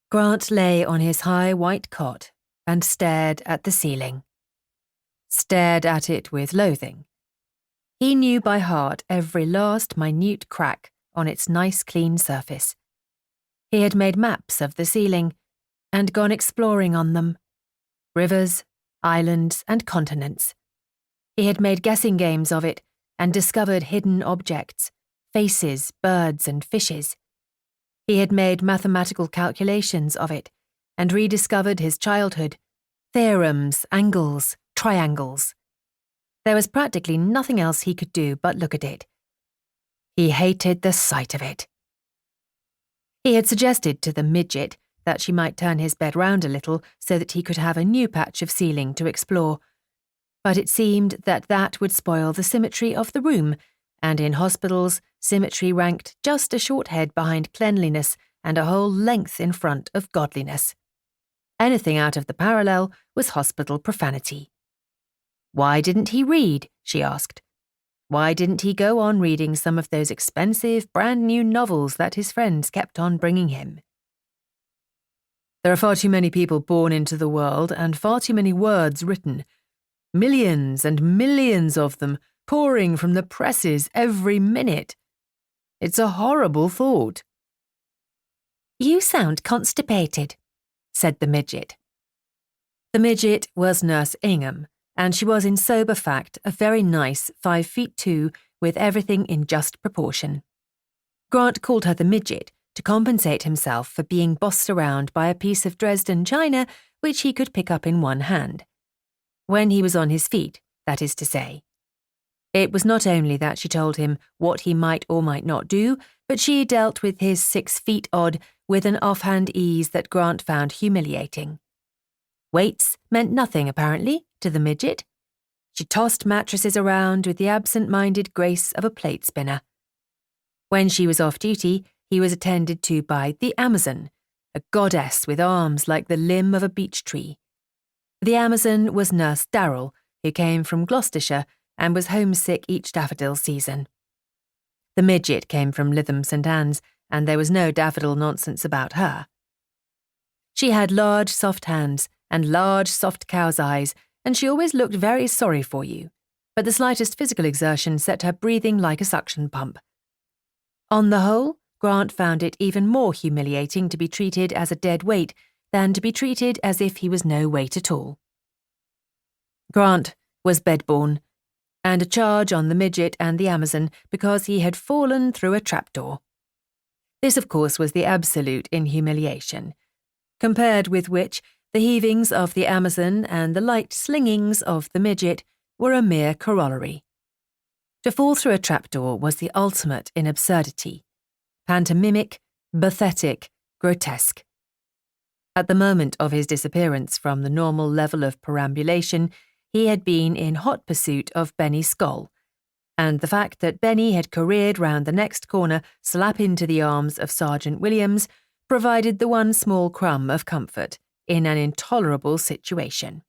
Grant lay on his high white cot and stared at the ceiling. Stared at it with loathing. He knew by heart every last minute crack on its nice clean surface. He had made maps of the ceiling and gone exploring on them. Rivers, islands, and continents. He had made guessing games of it and discovered hidden objects, faces, birds, and fishes. He had made mathematical calculations of it and rediscovered his childhood, theorems, angles, triangles. There was practically nothing else he could do but look at it. He hated the sight of it. He had suggested to the midget that she might turn his bed round a little so that he could have a new patch of ceiling to explore, but it seemed that that would spoil the symmetry of the room, and in hospitals, symmetry ranked just a short head behind cleanliness and a whole length in front of godliness. Anything out of the parallel was hospital profanity. Why didn't he read? She asked. Why didn't he go on reading some of those expensive, brand-new novels that his friends kept on bringing him? There are far too many people born into the world and far too many words written. Millions and millions of them pouring from the presses every minute. It's a horrible thought. You sound constipated, said the midget. The midget was Nurse Ingham, and she was in sober fact a very nice 5'2" with everything in just proportion. Grant called her the midget to compensate himself for being bossed around by a piece of Dresden china which he could pick up in one hand. When he was on his feet, that is to say. It was not only that she told him what he might or might not do, but she dealt with his 6 feet odd with an offhand ease that Grant found humiliating. Weights meant nothing, apparently, to the midget. She tossed mattresses around with the absent-minded grace of a plate spinner. When she was off duty, he was attended to by the Amazon, a goddess with arms like the limb of a beech tree. The Amazon was Nurse Darrell, who came from Gloucestershire and was homesick each daffodil season. The midget came from Lytham St Anne's, and there was no daffodil nonsense about her. She had large, soft hands and large, soft cow's eyes, and she always looked very sorry for you, but the slightest physical exertion set her breathing like a suction pump. On the whole, Grant found it even more humiliating to be treated as a dead weight than to be treated as if he was no weight at all. Grant was bedborne, and a charge on the midget and the Amazon because he had fallen through a trapdoor. This, of course, was the absolute in humiliation, compared with which the heavings of the Amazon and the light slingings of the midget were a mere corollary. To fall through a trapdoor was the ultimate in absurdity, pantomimic, pathetic, grotesque. At the moment of his disappearance from the normal level of perambulation, he had been in hot pursuit of Benny Skull, and the fact that Benny had careered round the next corner slap into the arms of Sergeant Williams provided the one small crumb of comfort in an intolerable situation.